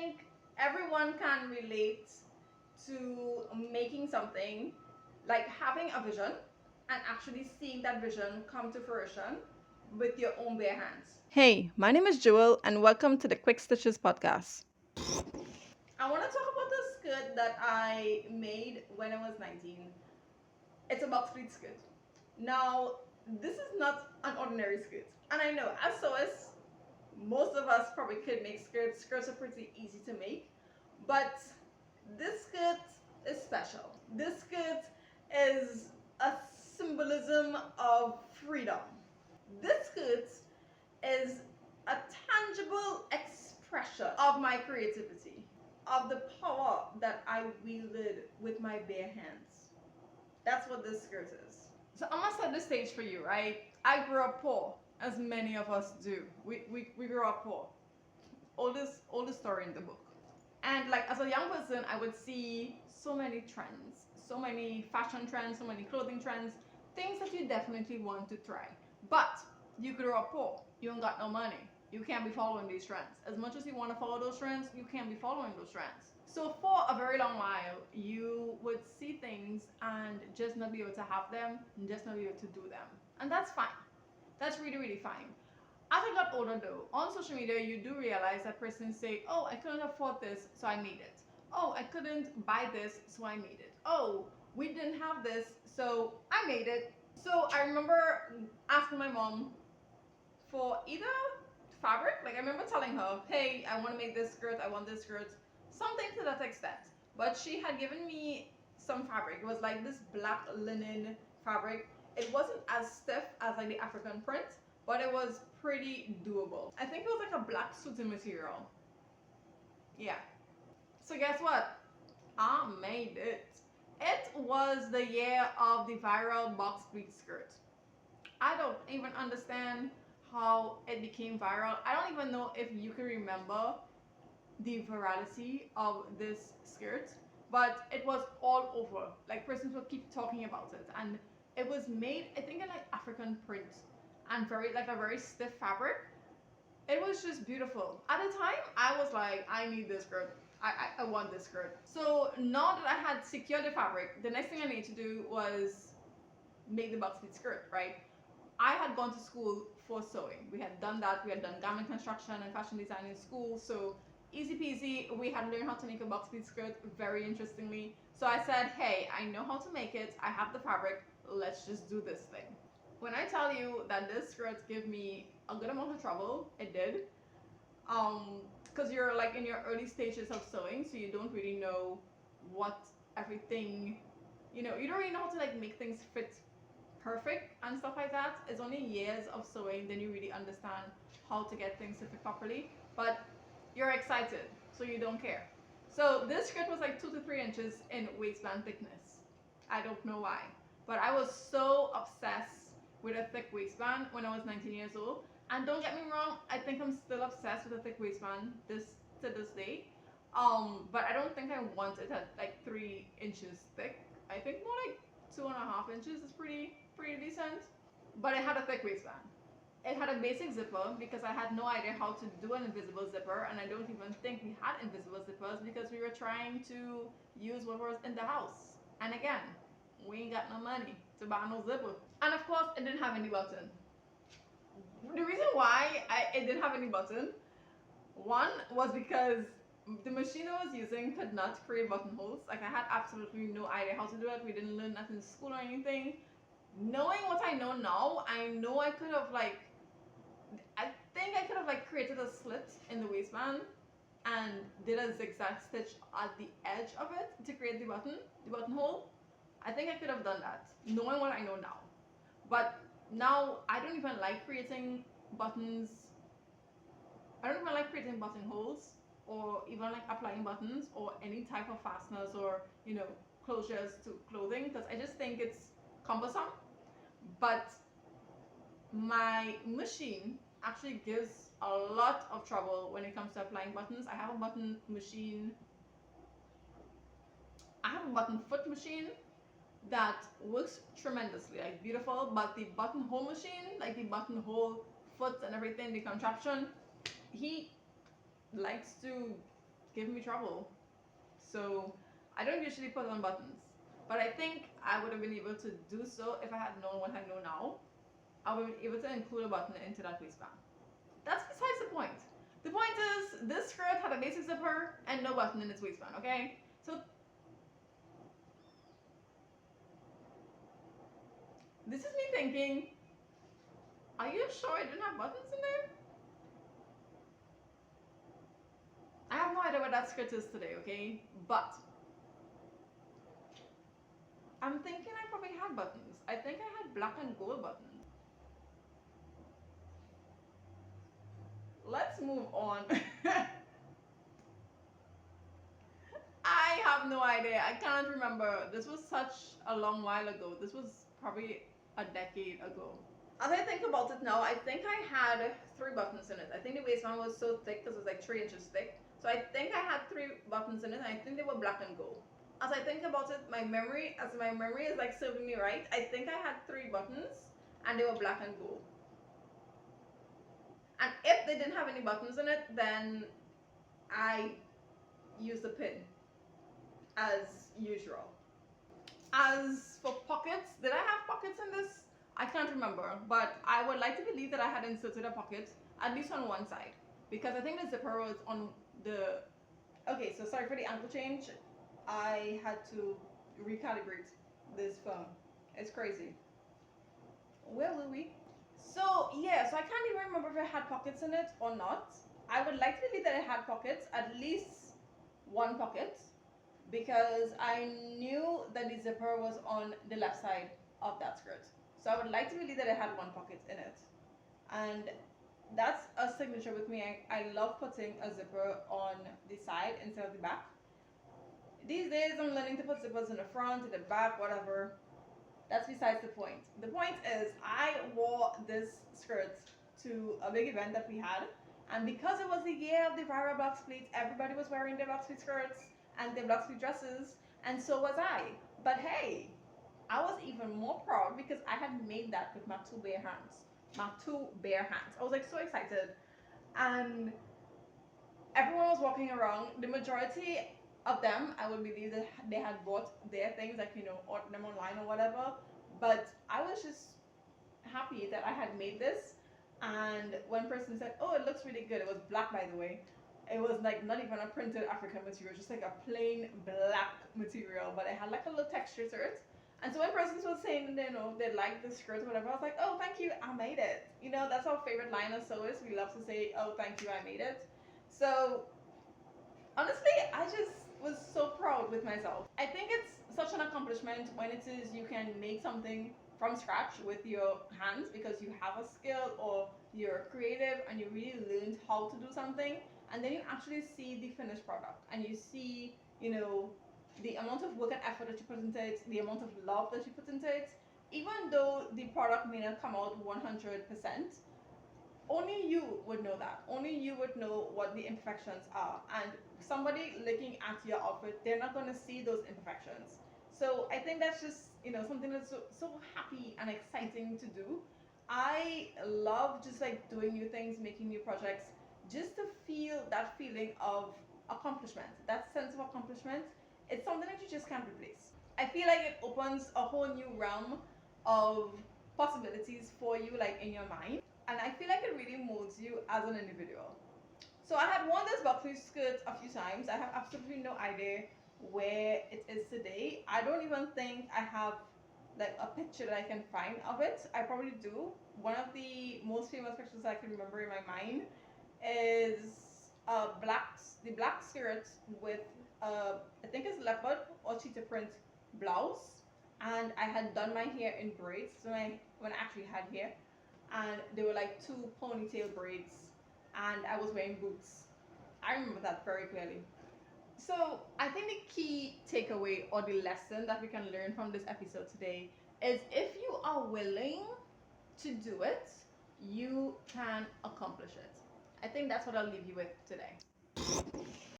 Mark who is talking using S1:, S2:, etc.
S1: think everyone can relate to making something, like having a vision and actually seeing that vision come to fruition with your own bare hands. Hey, my name is Jewel, and welcome to the Quick Stitches podcast. I want to talk about the skirt that I made when I was 19. It's a box pleat skirt. Now, this is not an ordinary skirt. And I know, as sewers, most of us probably could make skirts. Skirts are pretty easy to make. But this skirt is special. This skirt is a symbolism of freedom. This skirt is a tangible expression of my creativity, of the power that I wielded with my bare hands. That's what this skirt is. So I'm gonna set the stage for you, right? I grew up poor, as many of us do. We grew up poor. Oldest story in the book. And like as a young person, I would see so many trends, so many fashion trends, so many clothing trends, things that you definitely want to try. But you grew up poor. You don't got no money. You can't be following these trends. As much as you want to follow those trends, you can't be following those trends. So for a very long while, you would see things and just not be able to have them, and just not be able to do them. And that's fine. That's really, really fine. As I got older though, on social media you do realize that persons say, oh, I couldn't afford this, so I made it. Oh, I couldn't buy this, so I made it. Oh, we didn't have this, so I made it. So I remember asking my mom for either fabric, like I remember telling her, hey, I want to make this skirt, I want this skirt, something to that extent. But she had given me some fabric. It was like this black linen fabric. It wasn't as stiff as like the African print, but it was pretty doable. I think it was like a black suited material. Yeah. So guess what? I made it. It was the year of the viral box pleat skirt. I don't even understand how it became viral. I don't even know if you can remember the virality of this skirt, but it was all over. Like persons would keep talking about it, and it was made, I think, in like African print and very like a very stiff fabric. It was just beautiful. At the time, I was like, I need this skirt. I want this skirt. So now that I had secured the fabric, the next thing I need to do was make the box pleat skirt, right? I had gone to school for sewing. We had done that. We had done garment construction and fashion design in school. So easy peasy, we had learned how to make a box pleat skirt very interestingly. So I said, hey, I know how to make it. I have the fabric. Let's just do this thing. When I tell you that this skirt gave me a good amount of trouble, it did. Because you're like in your early stages of sewing, so you don't really know what everything, you don't really know how to like make things fit perfect and stuff like that. It's only years of sewing then you really understand how to get things to fit properly. But you're excited, so you don't care. So this skirt was like 2 to 3 inches in waistband thickness. I don't know why, but I was so obsessed with a thick waistband when I was 19 years old. And don't get me wrong, I think I'm still obsessed with a thick waistband to this day. But I don't think I want it at like 3 inches thick. I think more like 2.5 inches is pretty decent. But it had a thick waistband. It had a basic zipper because I had no idea how to do an invisible zipper, and I don't even think we had invisible zippers because we were trying to use what was in the house. And again, we ain't got no money to buy no zipper. And of course, it didn't have any button. The reason why it didn't have any button, one was because the machine I was using could not create buttonholes. Like I had absolutely no idea how to do it. We didn't learn that in school or anything. Knowing what I know now, I know I could have like, I think I could have like created a slit in the waistband and did a zigzag stitch at the edge of it to create the buttonhole. I think I could have done that, knowing what I know now. But now I don't even like creating buttons. I don't even like creating buttonholes or even like applying buttons or any type of fasteners or closures to clothing because I just think it's cumbersome. But my machine actually gives a lot of trouble when it comes to applying buttons. I have a button machine. I have a button foot machine that works tremendously, like beautiful, but the buttonhole machine, like the buttonhole foot and everything, the contraption, he likes to giving me trouble. So I don't usually put on buttons, but I think I would have been able to do so if I had known what I know now. I would have been able to include a button into that waistband. That's besides the point. The point is, this skirt had a basic zipper and no button in its waistband, okay? So this is me thinking, are you sure it didn't have buttons in there? I have no idea what that skirt is today, okay? But I'm thinking I probably had buttons. I think I had black and gold buttons. Let's move on. I have no idea. I can't remember. This was such a long while ago. This was probably a decade ago. As I think about it now, I think I had 3 buttons in it. I think the waistband was so thick because it was like 3 inches thick. So I think I had 3 buttons in it, and I think they were black and gold. As I think about it, my memory is like serving me right, I think I had 3 buttons and they were black and gold. And if they didn't have any buttons in it, then I used a pin as usual. As for pockets, did I have pockets in this? I can't remember, but I would like to believe that I had inserted a pocket at least on one side, because I think the zipper was on the... Okay, so sorry for the ankle change. I had to recalibrate this phone. It's crazy. Where were we? So yeah, so I can't even remember if it had pockets in it or not. I would like to believe that it had pockets, at least one pocket, because I knew that the zipper was on the left side of that skirt. So I would like to believe that it had one pocket in it. And that's a signature with me. I love putting a zipper on the side instead of the back. These days I'm learning to put zippers in the front, in the back, whatever. That's besides the point. The point is, I wore this skirt to a big event that we had, and because it was the year of the viral BOX PLEAT, everybody was wearing their BOX PLEAT skirts and their BOX PLEAT dresses, and so was I. But hey, I was even more proud because I had made that with my 2 bare hands. My 2 bare hands. I was like so excited, and everyone was walking around. The majority of them, I would believe that they had bought their things, like, you know, ordered them online or whatever. But I was just happy that I had made this. And one person said, "Oh, it looks really good." It was black, by the way. It was like not even a printed African material, just like a plain black material, but it had like a little texture to it. And so when persons was saying, you know, they liked the skirt or whatever, I was like, "Oh, thank you, I made it." You know, that's our favorite line of sewers. We love to say, "Oh, thank you, I made it." So honestly, I just was so proud with myself. I think it's such an accomplishment when it is you can make something from scratch with your hands because you have a skill or you're creative and you really learned how to do something, and then you actually see the finished product and you see, you know, the amount of work and effort that you put into it, the amount of love that you put into it. Even though the product may not come out 100%, only you would know that. Only you would know what the imperfections are. And somebody looking at your outfit, they're not going to see those imperfections. So I think that's just, you know, something that's so happy and exciting to do. I love just like doing new things, making new projects, just to feel that feeling of accomplishment, that sense of accomplishment. It's something that you just can't replace. I feel like it opens a whole new realm of possibilities for you, like in your mind, and I feel like it really molds you as an individual. So I had worn this buckley skirt a few times. I have absolutely no idea where it is today. I don't even think I have like a picture that I can find of it. I probably do. One of the most famous pictures I can remember in my mind is the black skirt with I think it's leopard or cheetah print blouse, and I had done my hair in braids. So when I actually had hair, and they were like 2 ponytail braids, and I was wearing boots. I remember that very clearly. So I think the key takeaway or the lesson that we can learn from this episode today is, if you are willing to do it, you can accomplish it. I think that's what I'll leave you with today.